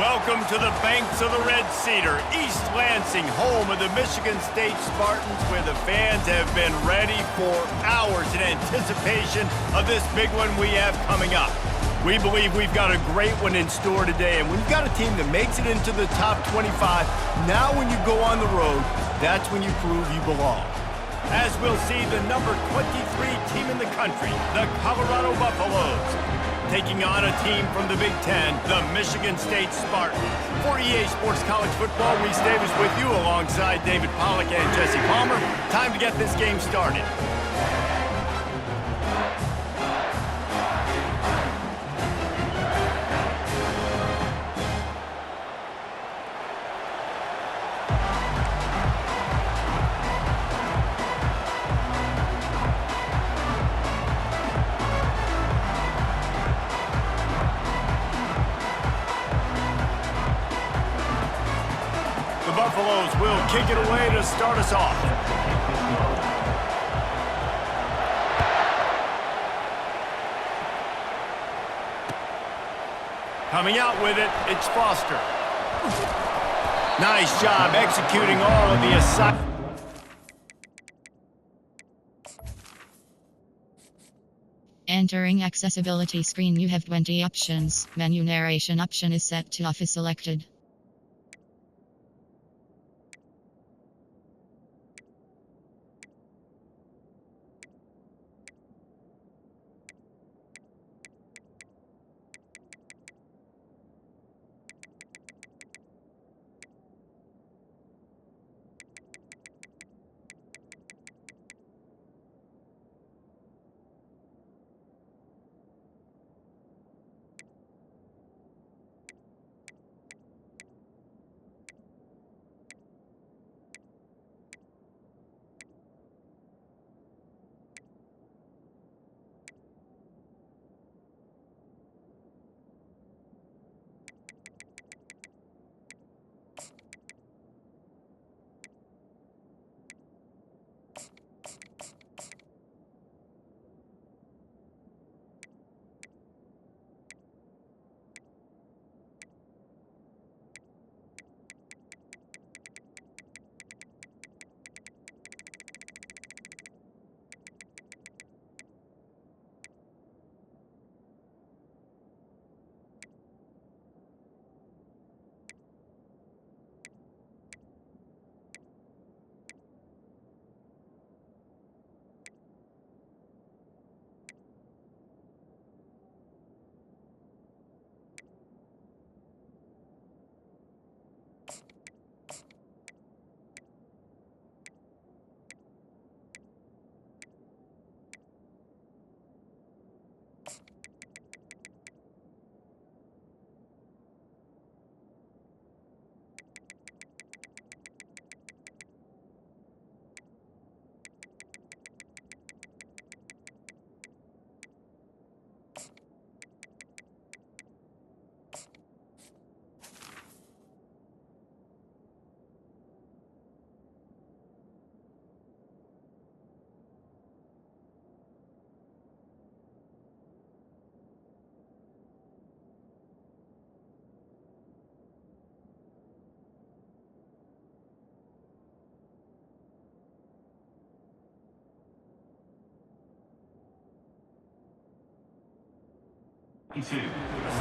Welcome to the banks of the Red Cedar, East Lansing, home of the Michigan State Spartans, where the fans have been ready for hours in anticipation of this big one we have coming up. We believe we've got a great one in store today, and when you've got a team that makes it into the top 25, now when you go on the road, that's when you prove you belong. As we'll see the number 23 team in the country, the Colorado Buffaloes, taking on a team from the Big Ten, the Michigan State Spartans. For EA Sports College Football, Reese Davis with you alongside David Pollack and Jesse Palmer. Time to get this game started. Buffaloes will kick it away to start us off. Coming out with it, it's Foster. Nice job executing all of the assignments. Entering accessibility screen, you have 20 options. Menu narration option is set to off is selected.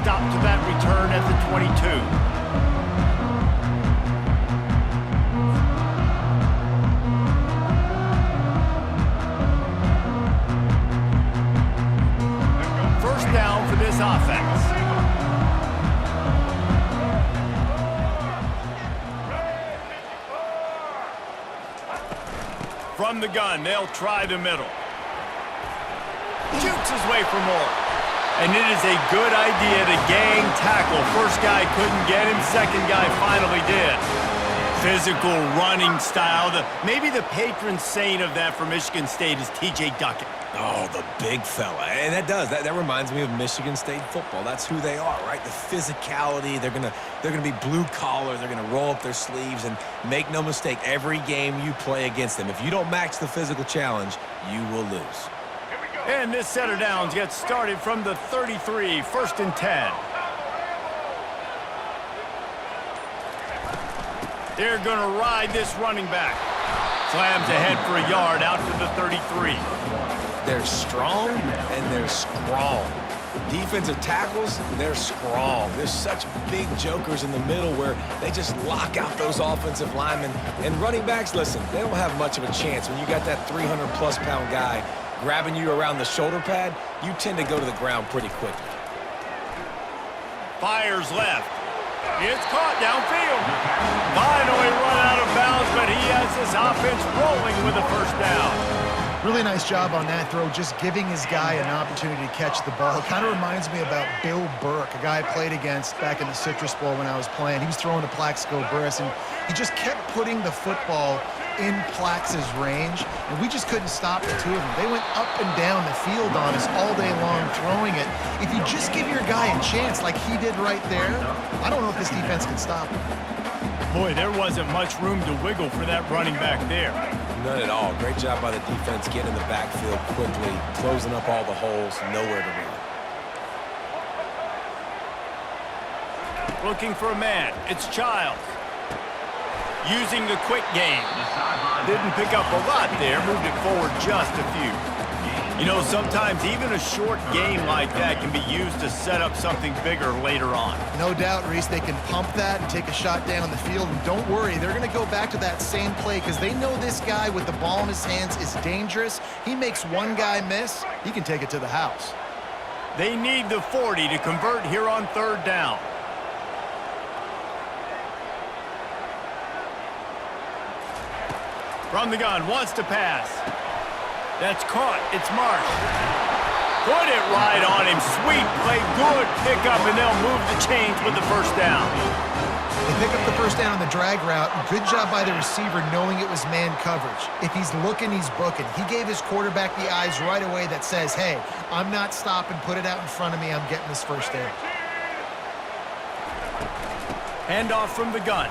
Stop to that return at the 22. First down for this offense. From the gun, they'll try the middle. Shoots his way for more. And it is a good idea to gang tackle. First guy couldn't get him, second guy finally did. Physical running style. Maybe the patron saint of that for Michigan State is T.J. Duckett. Oh, the big fella. And that reminds me of Michigan State football. That's who they are, right? The physicality. They're gonna be blue collar. They're gonna roll up their sleeves, and make no mistake, every game you play against them, if you don't match the physical challenge, you will lose. And this set of downs gets started from the 33, 1st and 10. They're going to ride this running back. Slams ahead for a yard out to the 33. They're strong and they're strong. Defensive tackles, they're strong. There's such big jokers in the middle where they just lock out those offensive linemen. And running backs, listen, they don't have much of a chance. When you got that 300-plus pound guy grabbing you around the shoulder pad, you tend to go to the ground pretty quickly. Fires left. It's caught downfield. Finally run out of bounds, but he has this offense rolling with a first down. Really nice job on that throw, just giving his guy an opportunity to catch the ball. It kind of reminds me about Bill Burke, a guy I played against back in the Citrus Bowl when I was playing. He was throwing to Plaxico Burress, and he just kept putting the football in Plax's range, and we just couldn't stop the two of them. They went up and down the field on us all day long throwing it. If you just give your guy a chance like he did right there, I don't know if this defense can stop him. Boy, there wasn't much room to wiggle for that running back there. None at all. Great job by the defense getting in the backfield quickly, closing up all the holes, nowhere to run. Looking for a man. It's Childs. Using the quick game. Didn't pick up a lot there. Moved it forward just a few. You know, sometimes even a short game like that can be used to set up something bigger later on. No doubt, Reese, they can pump that and take a shot down the field. And don't worry, they're going to go back to that same play because they know this guy with the ball in his hands is dangerous. He makes one guy miss, he can take it to the house. They need the 40 to convert here on third down. From the gun, wants to pass. That's caught. It's Marsh. Put it right on him. Sweet play. Good pickup, and they'll move the chains with the first down. They pick up the first down on the drag route. Good job by the receiver knowing it was man coverage. If he's looking, he's booking. He gave his quarterback the eyes right away that says, hey, I'm not stopping. Put it out in front of me. I'm getting this first down. Handoff from the gun.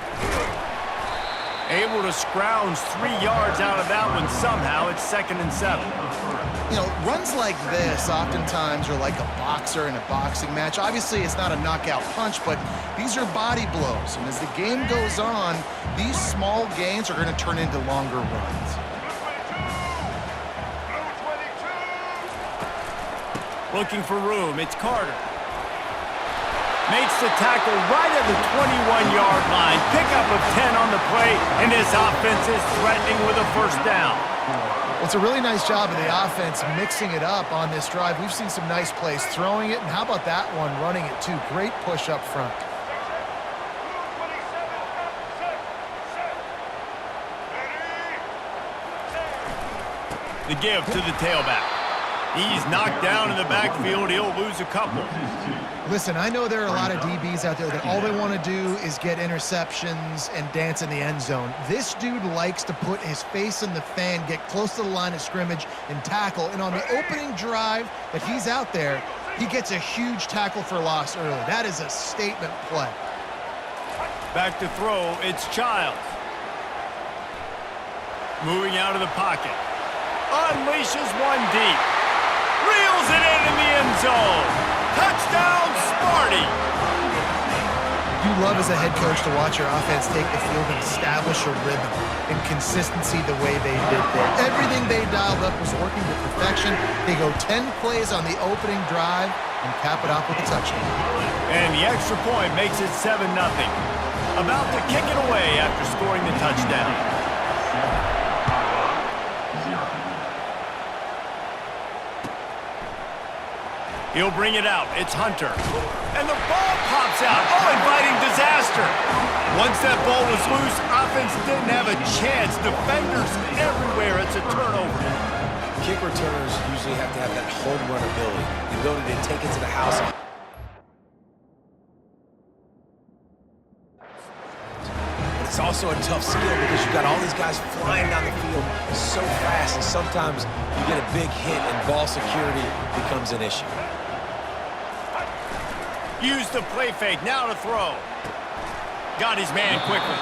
Able to scrounge 3 yards out of that one somehow. It's 2nd and 7. You know, runs like this oftentimes are like a boxer in a boxing match. Obviously, it's not a knockout punch, but these are body blows. And as the game goes on, these small gains are going to turn into longer runs. Looking for room. It's Carter. Makes the tackle right at the 21-yard line. Pickup of 10 on the play, and this offense is threatening with a first down. It's a really nice job of the offense mixing it up on this drive. We've seen some nice plays throwing it, and how about that one running it too? Great push up front. The give to the tailback. He's knocked down in the backfield. He'll lose a couple. Listen, I know there are a lot of DBs out there that all they want to do is get interceptions and dance in the end zone. This dude likes to put his face in the fan, get close to the line of scrimmage, and tackle. And on the opening drive that he's out there, he gets a huge tackle for loss early. That is a statement play. Back to throw, it's Childs. Moving out of the pocket. Unleashes one deep. Reels it in the end zone. Touchdown, Sparty! You love as a head coach to watch your offense take the field and establish a rhythm and consistency the way they did there. Everything they dialed up was working to perfection. They go 10 plays on the opening drive and cap it off with a touchdown. And the extra point makes it 7-0. About to kick it away after scoring the touchdown. He'll bring it out. It's Hunter. And the ball pops out. Oh, inviting disaster. Once that ball was loose, offense didn't have a chance. Defenders everywhere. It's a turnover. Kick returners usually have to have that home run ability, the ability to take it to the house. But it's also a tough skill because you've got all these guys flying down the field so fast, and sometimes you get a big hit and ball security becomes an issue. Use the play fake, now to throw. Got his man quickly.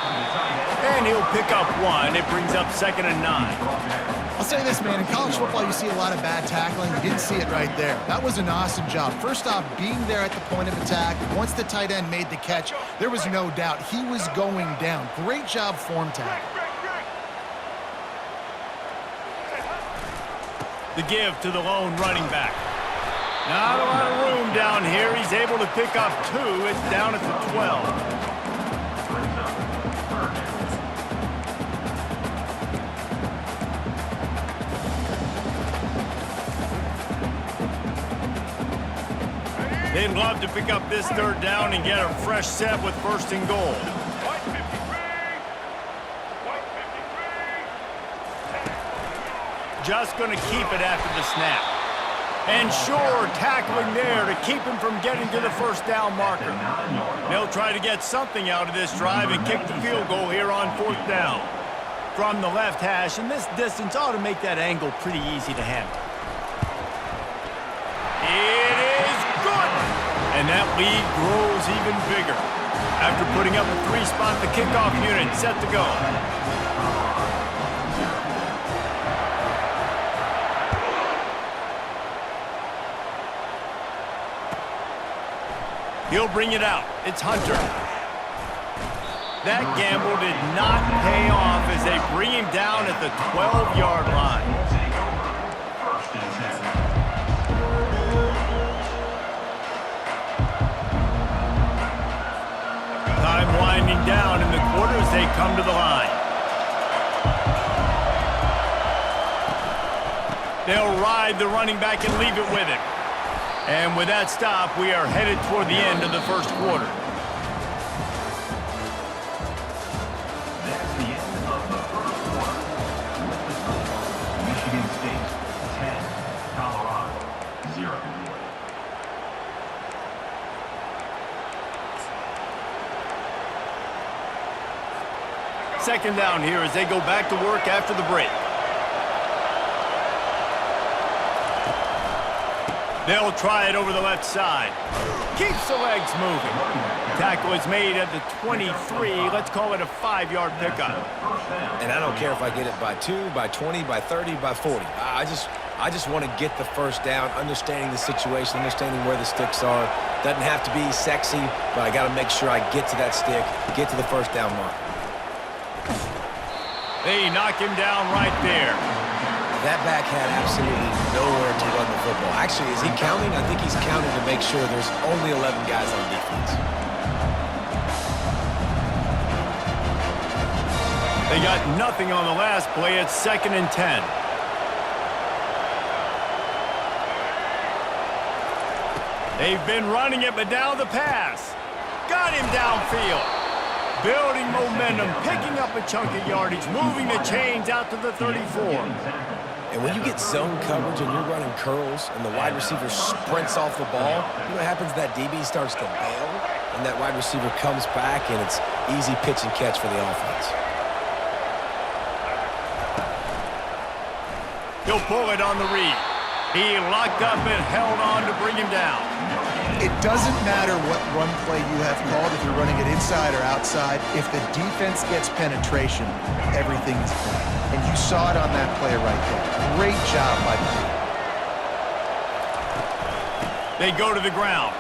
And he'll pick up one. It brings up 2nd and 9. I'll say this, man. In college football, you see a lot of bad tackling. You didn't see it right there. That was an awesome job. First off, being there at the point of attack. Once the tight end made the catch, there was no doubt he was going down. Great job form tackle. The give to the lone running back. Not a lot of room down here. He's able to pick up 2. It's down at the 12. They'd love to pick up this 3rd down and get a fresh set with 1st and goal. Just going to keep it after the snap. And sure, tackling there to keep him from getting to the 1st down marker. They'll try to get something out of this drive and kick the field goal here on 4th down. From the left hash, and this distance ought to make that angle pretty easy to handle. It is good! And that lead grows even bigger. After putting up a 3-spot, the kickoff unit set to go. He'll bring it out. It's Hunter. That gamble did not pay off as they bring him down at the 12-yard line. Time winding down in the quarter as they come to the line. They'll ride the running back and leave it with him. And with that stop, we are headed toward the end of the 1st quarter. That's the end of the 1st quarter. Michigan State 10, Colorado 0. Second down here as they go back to work after the break. They'll try it over the left side. Keeps the legs moving. Tackle is made at the 23. Let's call it a 5-yard pickup. And I don't care if I get it by 2, by 20, by 30, by 40. I just want to get the 1st down, understanding the situation, understanding where the sticks are. Doesn't have to be sexy, but I got to make sure I get to that stick, get to the 1st down mark. They knock him down right there. That back had absolutely nowhere to run the football. Actually, is he counting? I think he's counting to make sure there's only 11 guys on defense. They got nothing on the last play. It's 2nd and 10. They've been running it, but now the pass. Got him downfield. Building momentum, picking up a chunk of yardage, moving the chains out to the 34. And when you get zone coverage and you're running curls and the wide receiver sprints off the ball, you know what happens? That DB starts to bail, and that wide receiver comes back, and it's easy pitch and catch for the offense. He'll pull it on the read. He locked up and held on to bring him down. It doesn't matter what run play you have called, if you're running it inside or outside. If the defense gets penetration, everything is done. And you saw it on that play right there. Great job by the team. They go to the ground.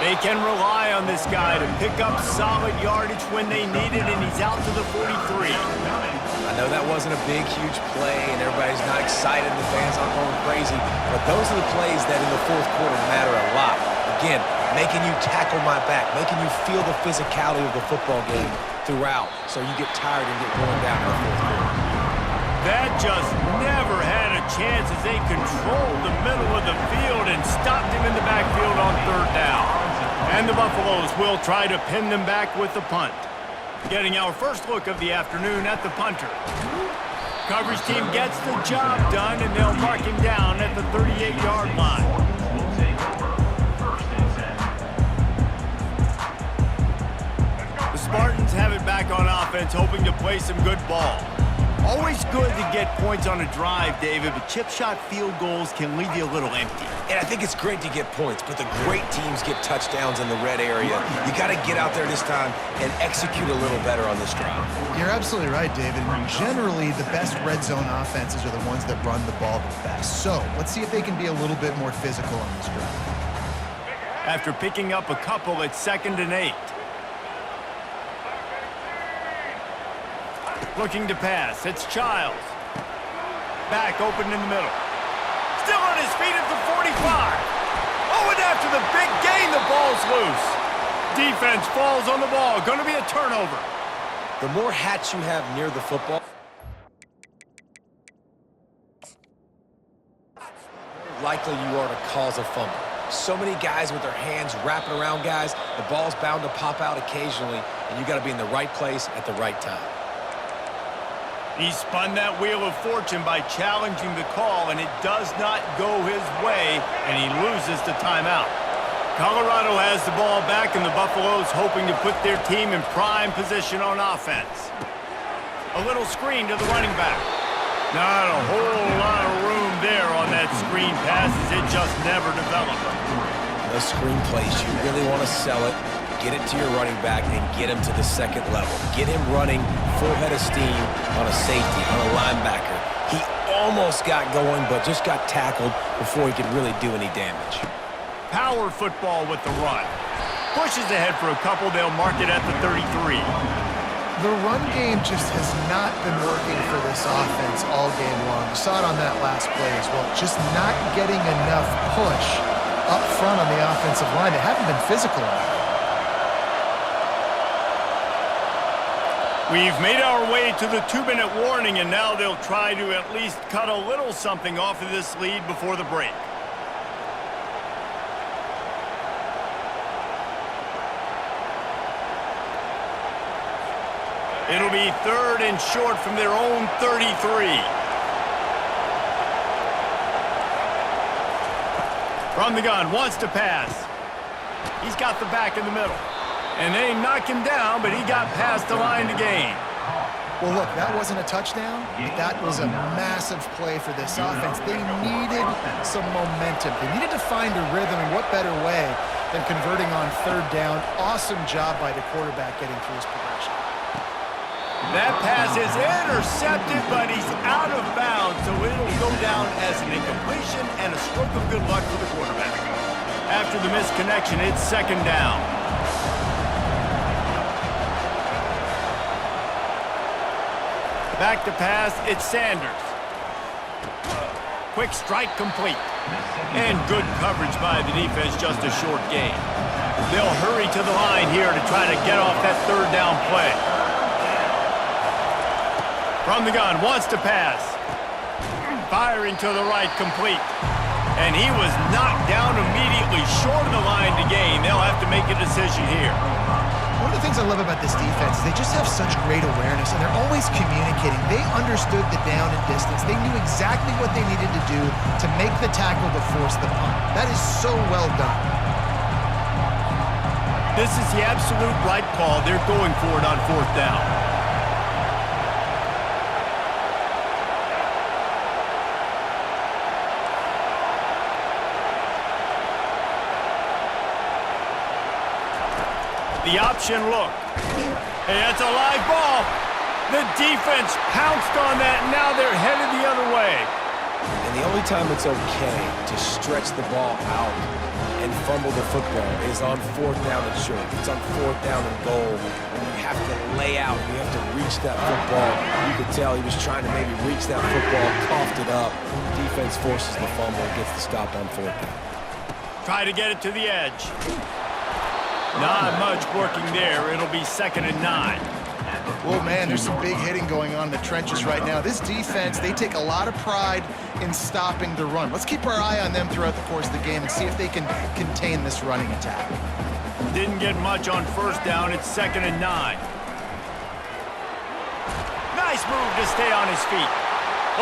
They can rely on this guy to pick up solid yardage when they need it, and he's out to the 43. I know that wasn't a big, huge play, and everybody's not excited, the fans aren't going crazy, but those are the plays that in the 4th quarter matter a lot. Again, making you tackle my back, making you feel the physicality of the football game throughout, so you get tired and get worn down in the 4th quarter. That just never had a chance as they controlled the middle of the field and stopped him in the backfield on 3rd down. And the Buffaloes will try to pin them back with the punt. Getting our first look of the afternoon at the punter. Coverage team gets the job done, and they'll mark him down at the 38-yard line. The Spartans have it back on offense, hoping to play some good ball. Always good to get points on a drive, David, but chip shot field goals can leave you a little empty. And I think it's great to get points, but the great teams get touchdowns in the red area. You got to get out there this time and execute a little better on this drive. You're absolutely right, David. And generally, the best red zone offenses are the ones that run the ball the best. So let's see if they can be a little bit more physical on this drive. After picking up a couple, it's 2nd and 8. Looking to pass. It's Childs. Back open in the middle. Still on his feet at the 45. Oh, and after the big gain, the ball's loose. Defense falls on the ball. Going to be a turnover. The more hats you have near the football, likely you are to cause a fumble. So many guys with their hands wrapping around guys, the ball's bound to pop out occasionally, and you got to be in the right place at the right time. He spun that wheel of fortune by challenging the call, and it does not go his way, and he loses the timeout. Colorado has the ball back, and the Buffaloes hoping to put their team in prime position on offense. A little screen to the running back. Not a whole lot of room there on that screen pass, as it just never developed. Those screen plays, you really want to sell it, get it to your running back, and get him to the second level. Get him running full head of steam on a safety, on a linebacker. He almost got going, but just got tackled before he could really do any damage. Power football with the run. Pushes ahead for a couple. They'll mark it at the 33. The run game just has not been working for this offense all game long. You saw it on that last play as well. Just not getting enough push up front on the offensive line. They haven't been physical enough. We've made our way to the 2-minute warning, and now they'll try to at least cut a little something off of this lead before the break. It'll be 3rd and short from their own 33. From the gun, wants to pass. He's got the back in the middle. And they knock him down, but he got past the line to gain. Well, look, that wasn't a touchdown, but that was a massive play for this offense. They needed some momentum. They needed to find a rhythm, and what better way than converting on 3rd down. Awesome job by the quarterback getting through his progression. That pass is intercepted, but he's out of bounds, so it'll go down as an incompletion and a stroke of good luck for the quarterback. After the missed connection, it's 2nd down. Back to pass, it's Sanders. Quick strike complete. And good coverage by the defense, just a short gain. They'll hurry to the line here to try to get off that 3rd down play. From the gun, wants to pass. Firing to the right, complete. And he was knocked down immediately short of the line to gain. They'll have to make a decision here. One of the things I love about this defense is they just have such great awareness, and they're always communicating. They understood the down and distance. They knew exactly what they needed to do to make the tackle to force the punt. That is so well done. This is the absolute right call. They're going for it on 4th down. The option look. Hey, that's a live ball. The defense pounced on that, and now they're headed the other way. And the only time it's okay to stretch the ball out and fumble the football is on 4th down and short. It's on 4th down and goal. When you have to lay out, you have to reach that football. You could tell he was trying to maybe reach that football, coughed it up. Defense forces the fumble and gets the stop on 4th down. Try to get it to the edge. Not much working there. It'll be 2nd and 9. Well, man, there's some big hitting going on in the trenches right now. This defense, they take a lot of pride in stopping the run. Let's keep our eye on them throughout the course of the game and see if they can contain this running attack. Didn't get much on 1st down. It's 2nd and 9. Nice move to stay on his feet.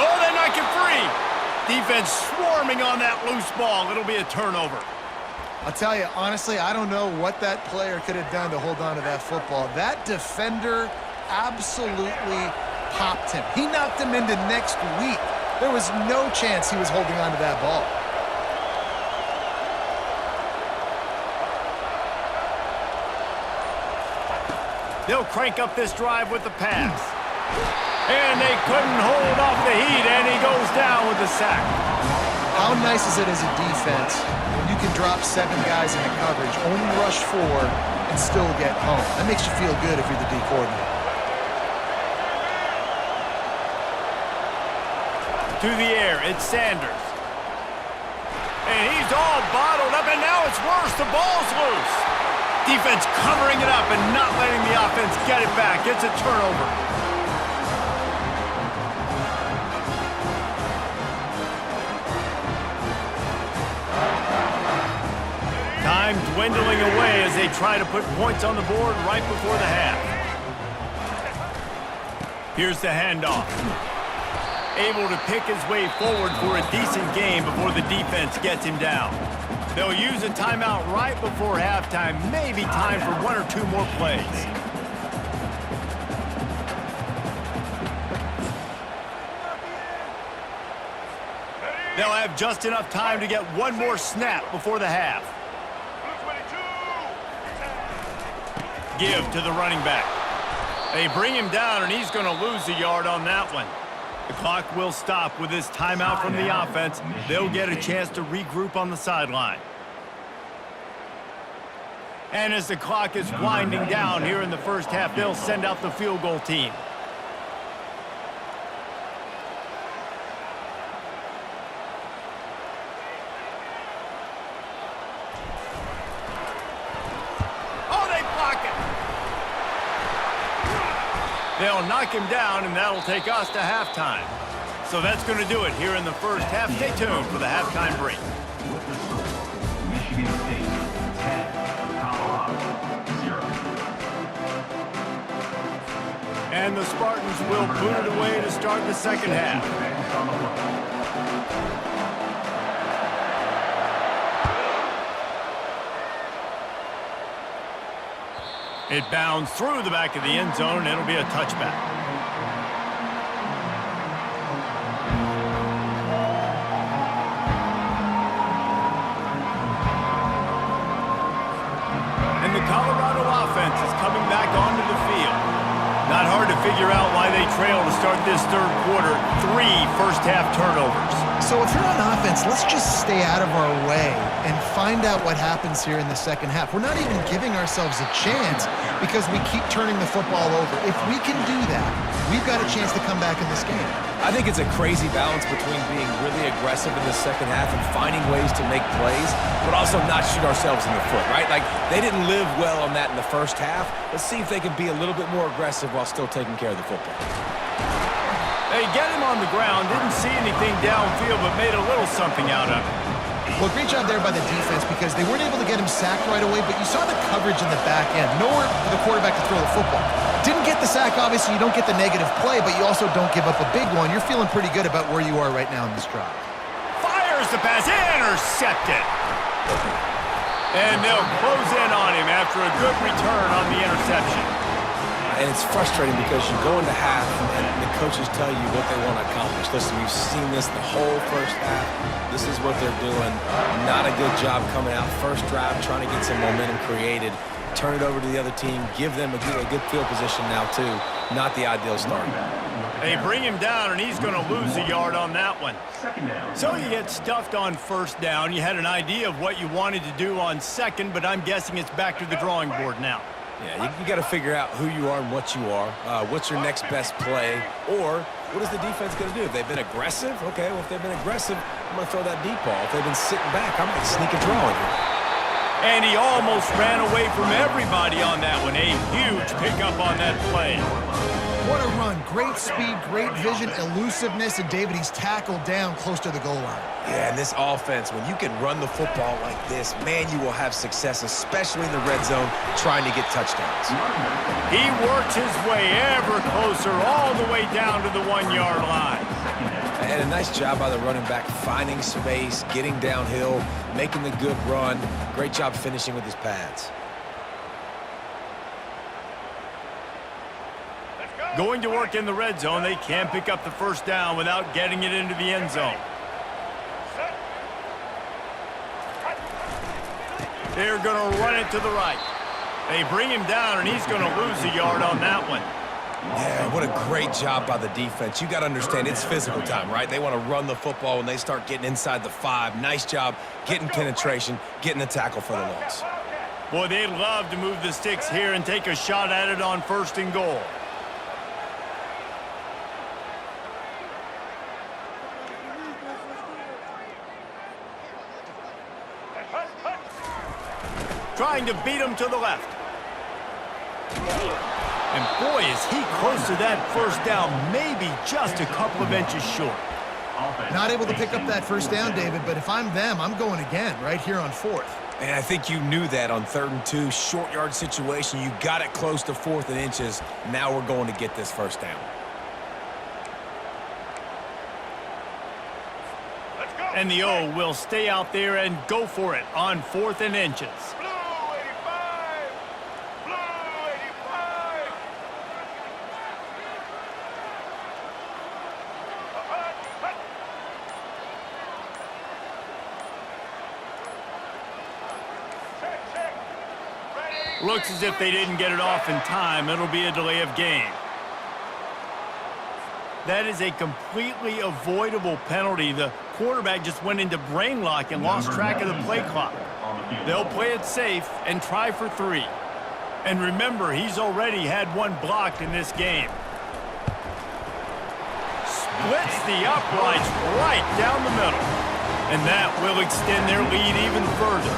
Oh, they knock him free. Defense swarming on that loose ball. It'll be a turnover. I'll tell you, honestly, I don't know what that player could have done to hold on to that football. That defender absolutely popped him. He knocked him into next week. There was no chance he was holding on to that ball. They'll crank up this drive with the pass. And they couldn't hold off the heat, and he goes down with the sack. How nice is it as a defense when you can drop 7 guys into coverage, only rush 4, and still get home? That makes you feel good if you're the D coordinator. To the air, it's Sanders. And he's all bottled up, and now it's worse. The ball's loose. Defense covering it up and not letting the offense get it back. It's a turnover. Time dwindling away as they try to put points on the board right before the half. Here's the handoff. Able to pick his way forward for a decent game before the defense gets him down. They'll use a timeout right before halftime. Maybe time for 1 or 2 more plays. They'll have just enough time to get 1 more snap before the half. Give to the running back. They bring him down, and he's going to lose a yard on that one. The clock will stop with this timeout from the offense. They'll get a chance to regroup on the sideline. And as the clock is winding down here in the first half, they'll send out the field goal team. Oh, they block it! They'll knock him down, and that'll take us to halftime. So that's going to do it here in the first half. Stay tuned for the halftime break. With the score, Michigan State 10, Colorado 0. And the Spartans will boot it away to start the second half. On the football. It bounds through the back of the end zone, and it'll be a touchback. And the Colorado offense is coming back onto the field. Not hard to figure out why they trail to start this third quarter. 3 first-half turnovers. So if you're on offense, let's just stay out of our way and find out what happens here in the second half. We're not even giving ourselves a chance because we keep turning the football over. If we can do that, we've got a chance to come back in this game. I think it's a crazy balance between being really aggressive in the second half and finding ways to make plays, but also not shoot ourselves in the foot, right? Like, they didn't live well on that in the first half. Let's see if they can be a little bit more aggressive while still taking care of the football. They get him on the ground, didn't see anything downfield, but made a little something out of it. Well, great job there by the defense because they weren't able to get him sacked right away, but you saw the coverage in the back end. Nowhere for the quarterback to throw the football. Didn't get the sack, obviously. You don't get the negative play, but you also don't give up a big one. You're feeling pretty good about where you are right now in this drive. Fires the pass, intercepted. And they'll close in on him after a good return on the interception. And it's frustrating because you go into half and the coaches tell you what they want to accomplish. Listen, we've seen this the whole first half. This is what they're doing. Not a good job coming out. First drive, trying to get some momentum created. Turn it over to the other team. Give them a good field position now, too. Not the ideal start. They bring him down, and he's going to lose a yard on that one. So you get stuffed on first down. You had an idea of what you wanted to do on second, but I'm guessing it's back to the drawing board now. Yeah, you got to figure out who you are and what you are. What's your next best play? Or what is the defense going to do? If they've been aggressive, okay, well, if they've been aggressive, I'm going to throw that deep ball. If they've been sitting back, I might sneak a draw in here. And he almost ran away from everybody on that one. A huge pickup on that play. What a run. Great speed, great vision, elusiveness, and David, he's tackled down close to the goal line. Yeah, and this offense, when you can run the football like this, man, you will have success, especially in the red zone, trying to get touchdowns. He works his way ever closer all the way down to the 1-yard line. And a nice job by the running back, finding space, getting downhill, making the good run. Great job finishing with his pads. Going to work in the red zone, they can't pick up the first down without getting it into the end zone. They're going to run it to the right. They bring him down, and he's going to lose a yard on that one. Yeah, what a great job by the defense. You got to understand, it's physical time, right? They want to run the football when they start getting inside the 5. Nice job getting penetration, getting the tackle for the loss. Boy, they'd love to move the sticks here and take a shot at it on 1st and goal. Trying to beat him to the left. And boy, is he close to that first down, maybe just a couple of inches short. Not able to pick up that first down, David, but if I'm them, I'm going again right here on 4th. And I think you knew that on 3rd and 2, short yard situation. You got it close to 4th and inches. Now we're going to get this first down. And the O will stay out there and go for it on 4th and inches. Looks as if they didn't get it off in time. It'll be a delay of game. That is a completely avoidable penalty. The quarterback just went into brain lock and lost track of the play clock. They'll play it safe and try for 3. And remember, he's already had one blocked in this game. Splits the uprights right down the middle. And that will extend their lead even further.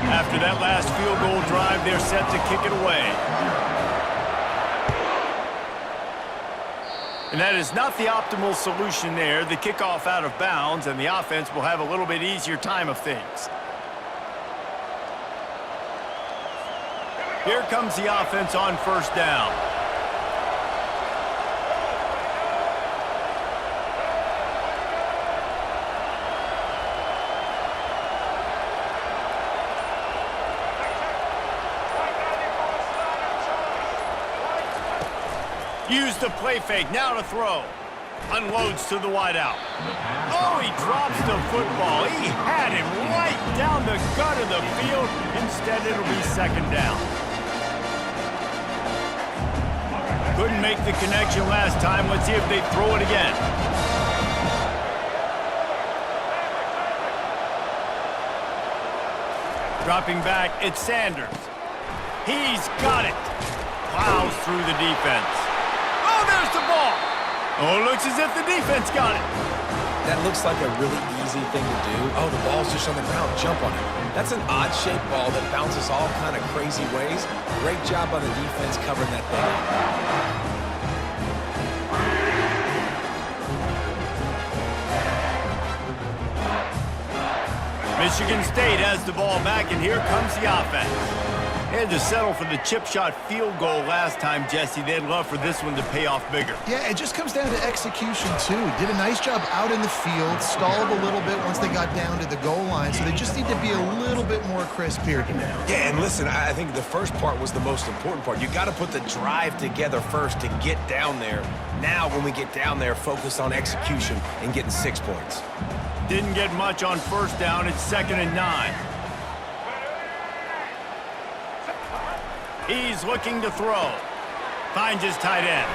After that last field goal drive, they're set to kick it away. And that is not the optimal solution there. The kickoff out of bounds, and the offense will have a little bit easier time of things. Here comes the offense on 1st down. Use the play fake, now to throw. Unloads to the wideout. Oh, he drops the football. He had it right down the gut of the field. Instead, it'll be 2nd down. Couldn't make the connection last time. Let's see if they throw it again. Dropping back, it's Sanders. He's got it. Plows through the defense. Oh, there's the ball. Oh, looks as if the defense got it. That looks like a really easy thing to do. Oh, the ball's just on the ground. Jump on it. That's an odd-shaped ball that bounces all kind of crazy ways. Great job by the defense covering that thing up. Michigan State has the ball back, and here comes the offense. They had to settle for the chip shot field goal last time, Jesse. They'd love for this one to pay off bigger. Yeah, it just comes down to execution, too. Did a nice job out in the field, stalled a little bit once they got down to the goal line, so they just need to be a little bit more crisp here today. Yeah, and listen, I think the first part was the most important part. You got to put the drive together first to get down there. Now, when we get down there, focus on execution and getting 6 points. Didn't get much on 1st down. It's 2nd and 9. He's looking to throw. Finds his tight end.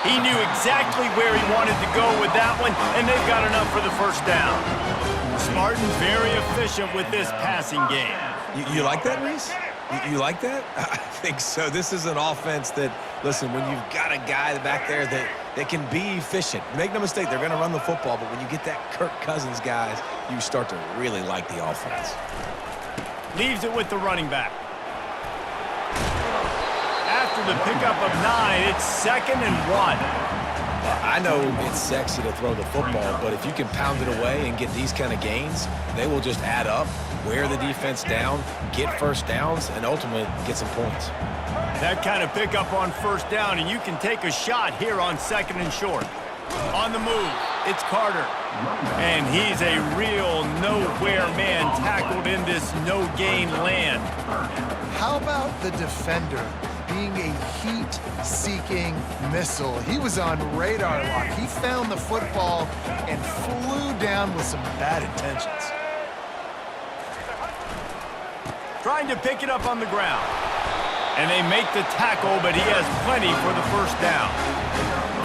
He knew exactly where he wanted to go with that one, and they've got enough for the 1st down. Spartans very efficient with this passing game. You like that, Reese? You like that? I think so. This is an offense that, listen, when you've got a guy back there that can be efficient, make no mistake, they're going to run the football, but when you get that Kirk Cousins guys, you start to really like the offense. Leaves it with the running back. After the pickup of 9, it's 2nd and 1. I know it's sexy to throw the football, but if you can pound it away and get these kind of gains, they will just add up, wear the defense down, get 1st downs, and ultimately get some points. That kind of pickup on 1st down, and you can take a shot here on 2nd and short. On the move, it's Carter. And he's a real nowhere man tackled in this no-gain land. How about the defender being a heat-seeking missile. He was on radar lock. He found the football and flew down with some bad intentions. Trying to pick it up on the ground. And they make the tackle, but he has plenty for the first down.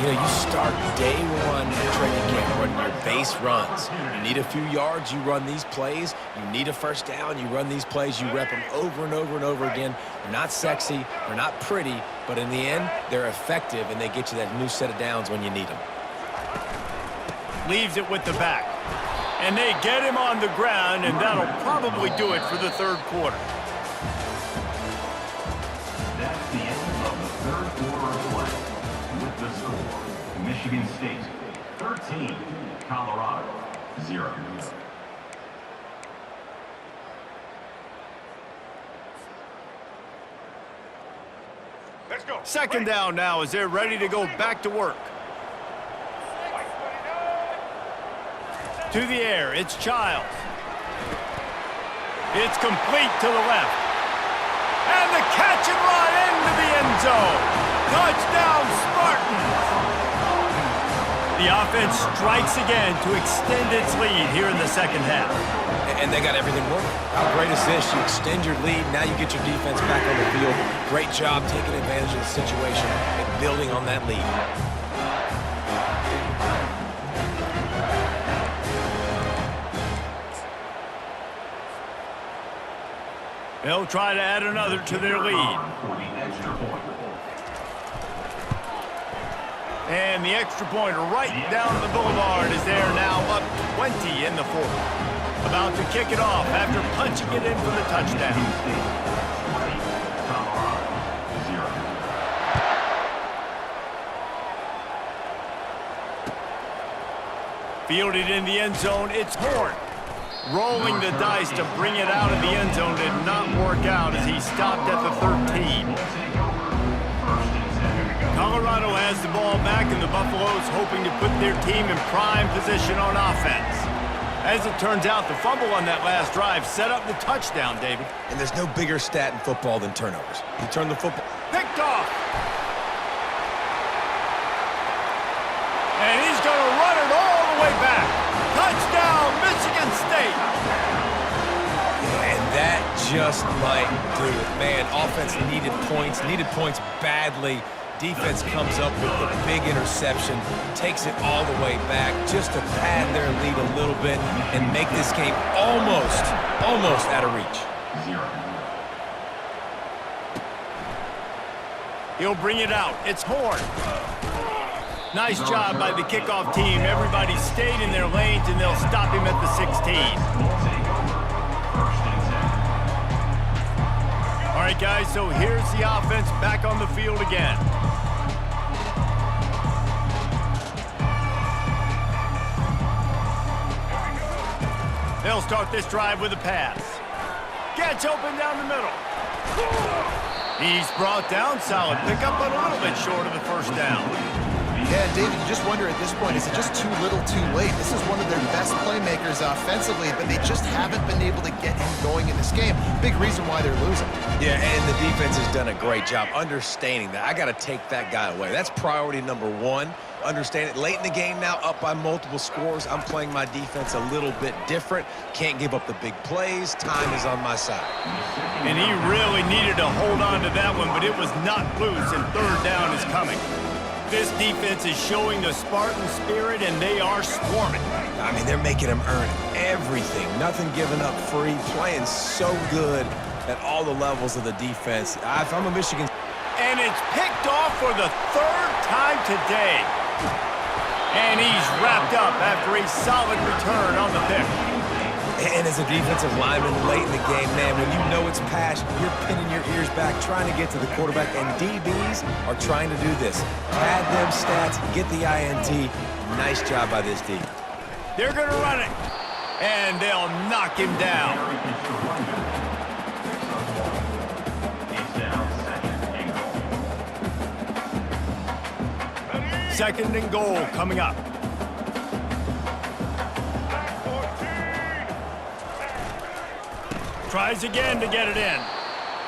You know, you start day one at training camp running your base runs. You need a few yards, you run these plays. You need a first down, you run these plays. You rep them over and over and over again. They're not sexy, they're not pretty, but in the end, they're effective, and they get you that new set of downs when you need them. Leaves it with the back. And they get him on the ground, and that'll probably do it for the third quarter. That's the end of the third quarter of play. With the score, Michigan State 13, Colorado 0. Let's go. Second down now as they're ready to go back to work. To the air, it's Childs. It's complete to the left. And the catch and run into the end zone. Touchdown, Spartans! The offense strikes again to extend its lead here in the second half. And they got everything working. How great is this? You extend your lead, now you get your defense back on the field. Great job taking advantage of the situation and building on that lead. They'll try to add another to their lead. For the extra point. And the extra point right down the boulevard is there now up 20 in the fourth. About to kick it off after punching it in for the touchdown. Michigan State 20, Colorado 0. Fielded in the end zone, it's Horn. Rolling the dice to bring it out of the end zone did not work out as he stopped at the 13. Colorado has the ball back, and the Buffaloes hoping to put their team in prime position on offense. As it turns out, the fumble on that last drive set up the touchdown, David. And there's no bigger stat in football than turnovers. You turn the football... Picked off. And he's going to run it all the way back. Touchdown, Michigan State. And that just might do it. Man, offense needed points badly. Defense comes up with the big interception, takes it all the way back just to pad their lead a little bit and make this game almost out of reach. 0. He'll bring it out. It's Horn. Nice job by the kickoff team. Everybody stayed in their lanes, and they'll stop him at the 16. All right, guys, so here's the offense back on the field again. They'll start this drive with a pass. Gets open down the middle. He's brought down, solid pickup, but a little bit short of the first down. Yeah, David, you just wonder at this point, is it just too little too late? This is one of their best playmakers offensively, but they just haven't been able to get him going in this game. Big reason why they're losing. Yeah, and the defense has done a great job understanding that. I got to take that guy away. That's priority number one. Understand it. Late in the game now, up by multiple scores. I'm playing my defense a little bit different. Can't give up the big plays. Time is on my side. And he really needed to hold on to that one, but it was not loose, and third down is coming. This defense is showing the Spartan spirit, and they are swarming. I mean, they're making him earn everything. Nothing given up free. Playing so good at all the levels of the defense. If I'm a Michigan... And it's picked off for the third time today. And he's wrapped up after a solid return on the pick. And as a defensive lineman late in the game, man, when you know it's passion, you're pinning your ears back, trying to get to the quarterback, and DBs are trying to do this. Pad them stats, get the INT. Nice job by this D. They're going to run it, and they'll knock him down. Second and goal coming up. Tries again to get it in.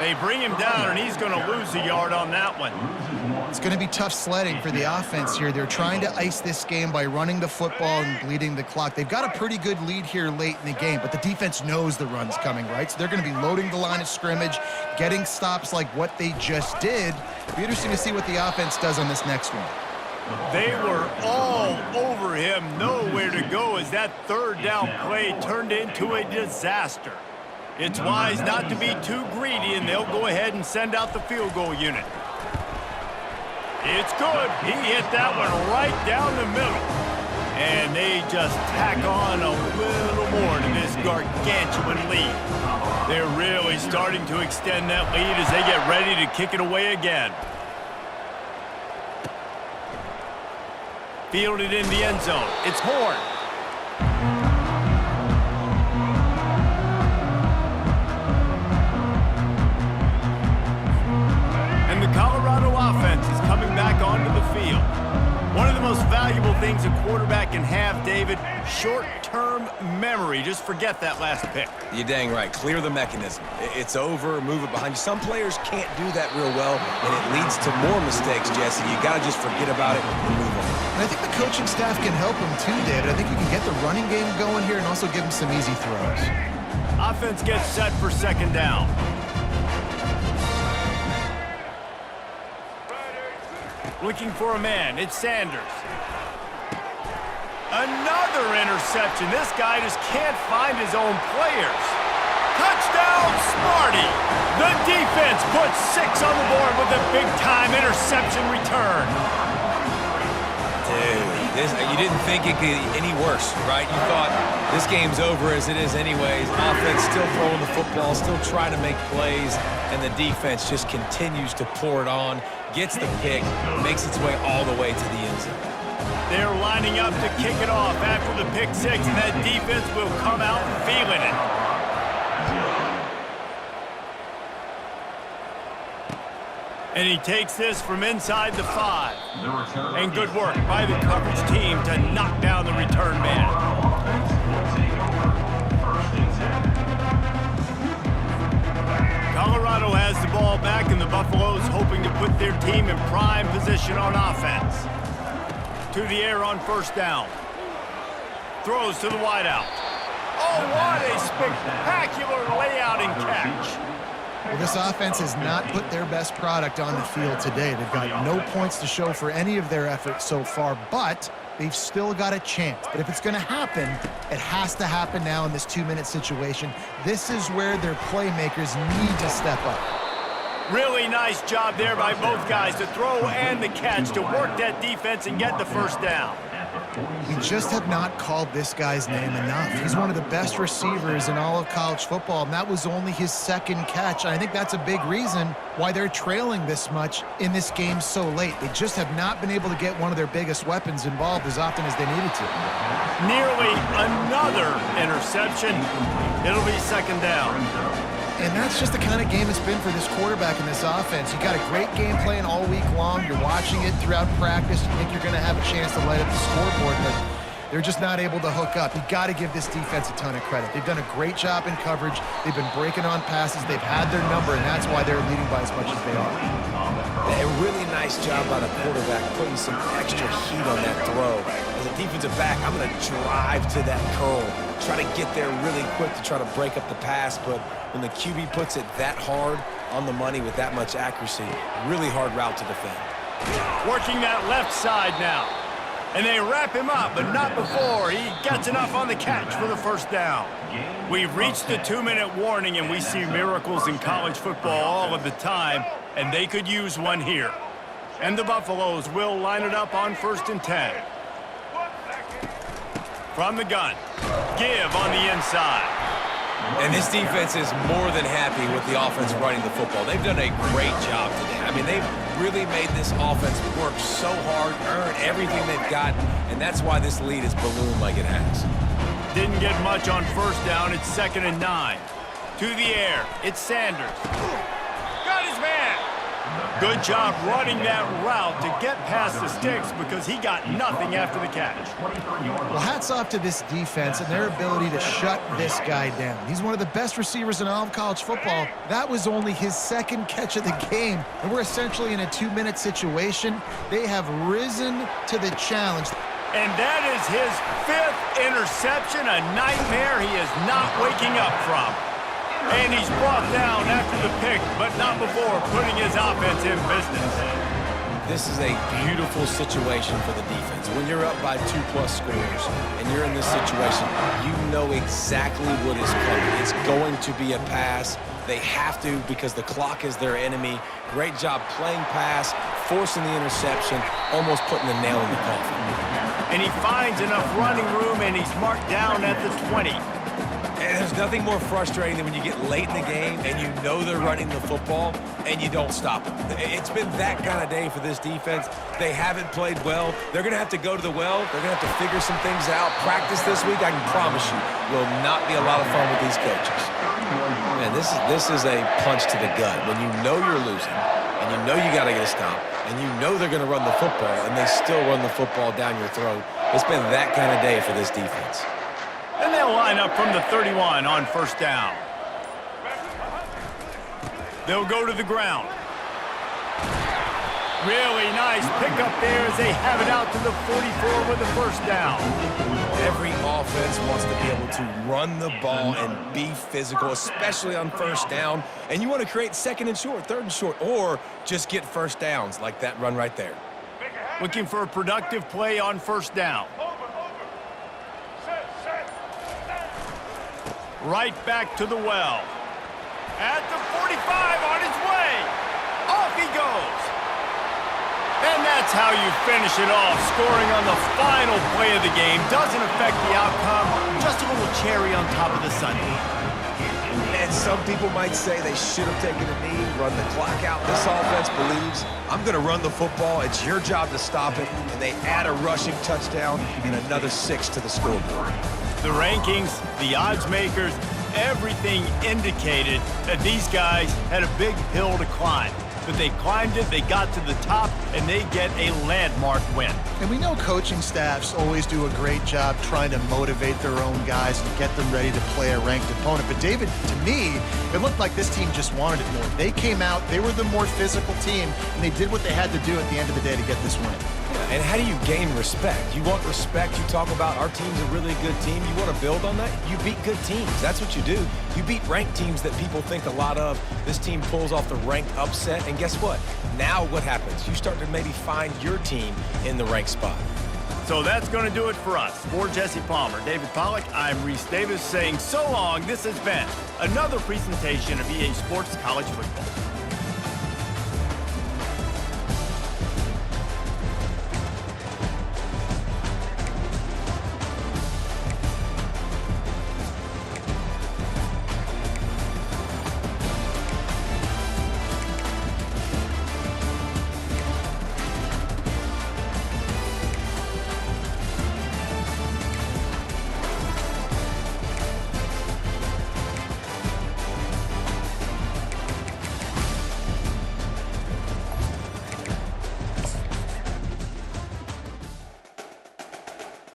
They bring him down, and he's going to lose a yard on that one. It's going to be tough sledding for the offense here. They're trying to ice this game by running the football and bleeding the clock. They've got a pretty good lead here late in the game, but the defense knows the run's coming, right? So they're going to be loading the line of scrimmage, getting stops like what they just did. It'll be interesting to see what the offense does on this next one. They were all over him, nowhere to go as that third down play turned into a disaster. It's wise not to be too greedy, and they'll go ahead and send out the field goal unit. It's good. He hit that one right down the middle. And they just tack on a little more to this gargantuan lead. They're really starting to extend that lead as they get ready to kick it away again. Fielded in the end zone. It's Horn. And the Colorado offense is coming back onto the field. One of the most valuable things a quarterback can have, David, short-term memory. Just forget that last pick. You're dang right. Clear the mechanism. It's over, move it behind you. Some players can't do that real well, and it leads to more mistakes, Jesse. You got to just forget about it and move on. And I think the coaching staff can help him too, David. I think you can get the running game going here and also give him some easy throws. Offense gets set for second down. Looking for a man. It's Sanders. Another interception. This guy just can't find his own players. Touchdown, Smarty. The defense puts 6 on the board with a big-time interception return. Dude, you didn't think it could get any worse, right? You thought this game's over as it is anyways. Offense still throwing the football, still trying to make plays, and the defense just continues to pour it on, gets the pick, makes its way all the way to the end zone. They're lining up to kick it off after the pick 6, and that defense will come out feeling it. And he takes this from inside the 5. And good work by the coverage team to knock down the return man. Colorado has the ball back, and the Buffaloes hoping to put their team in prime position on offense. To the air on first down. Throws to the wideout. Oh, what a spectacular layout and catch. Well, this offense has not put their best product on the field today. They've got no points to show for any of their efforts so far, but they've still got a chance. But if it's going to happen, it has to happen now in this 2-minute situation. This is where their playmakers need to step up. Really nice job there by both guys, the throw and the catch, to work that defense and get the first down. We just have not called this guy's name enough. He's one of the best receivers in all of college football, and that was only his second catch. I think that's a big reason why they're trailing this much in this game so late. They just have not been able to get one of their biggest weapons involved as often as they needed to. Nearly another interception. It'll be second down. And that's just the kind of game it's been for this quarterback in this offense. You got a great game plan all week long. You're watching it throughout practice. You think you're going to have a chance to light up the scoreboard, but they're just not able to hook up. You got to give this defense a ton of credit. They've done a great job in coverage. They've been breaking on passes. They've had their number, and that's why they're leading by as much as they are. A really nice job by the quarterback putting some extra heat on that throw. As a defensive back, I'm going to drive to that curl, try to get there really quick to try to break up the pass, but when the QB puts it that hard on the money with that much accuracy, really hard route to defend. Working that left side now. And they wrap him up, but not before he gets enough on the catch for the first down. We've reached the 2-minute warning, and we see miracles in college football all of the time, and they could use one here. And the Buffaloes will line it up on 1st and 10. From the gun, give on the inside. And this defense is more than happy with the offense running the football. They've done a great job today. I mean, they've really made this offense work so hard, earn everything they've got, and that's why this lead has ballooned like it has. Didn't get much on first down. It's 2nd and 9. To the air, it's Sanders. Got his man. Good job running that route to get past the sticks because he got nothing after the catch. Well, hats off to this defense and their ability to shut this guy down. He's one of the best receivers in all of college football. That was only his second catch of the game, and we're essentially in a 2-minute situation. They have risen to the challenge. And that is his 5th interception, a nightmare he is not waking up from. And he's brought down after the pick, but not before putting his offense in business. This is a beautiful situation for the defense. When you're up by 2+ scores and you're in this situation, you know exactly what is coming. It's going to be a pass. They have to because the clock is their enemy. Great job playing pass, forcing the interception, almost putting the nail in the coffin. And he finds enough running room, and he's marked down at the 20. And there's nothing more frustrating than when you get late in the game and you know they're running the football and you don't stop them. It's been that kind of day for this defense. They haven't played well. They're going to have to go to the well. They're going to have to figure some things out. Practice this week, I can promise you, will not be a lot of fun with these coaches. Man, this is a punch to the gut. When you know you're losing and you know you got to get a stop and you know they're going to run the football and they still run the football down your throat, it's been that kind of day for this defense. And they'll line up from the 31 on first down. They'll go to the ground. Really nice pickup there as they have it out to the 44 with the first down. Every offense wants to be able to run the ball and be physical, especially on first down. And you want to create 2nd and short, 3rd and short, or just get first downs like that run right there. Looking for a productive play on first down. Right back to the well. At the 45, on his way. Off he goes. And that's how you finish it off. Scoring on the final play of the game doesn't affect the outcome. Just a little cherry on top of the sundae. And some people might say they should have taken a knee, run the clock out. This offense believes, I'm going to run the football. It's your job to stop it. And they add a rushing touchdown and another 6 to the scoreboard. The rankings, the odds makers, everything indicated that these guys had a big hill to climb. But they climbed it, they got to the top, and they get a landmark win. And we know coaching staffs always do a great job trying to motivate their own guys and get them ready to play a ranked opponent. But David, to me, it looked like this team just wanted it more. They came out, they were the more physical team, and they did what they had to do at the end of the day to get this win. And how do you gain respect? You want respect. You talk about our team's a really good team. You want to build on that? You beat good teams. That's what you do. You beat ranked teams that people think a lot of. This team pulls off the ranked upset. And guess what? Now what happens? You start to maybe find your team in the ranked spot. So that's going to do it for us. For Jesse Palmer, David Pollack, I'm Reese Davis saying so long. This has been another presentation of EA Sports College Football.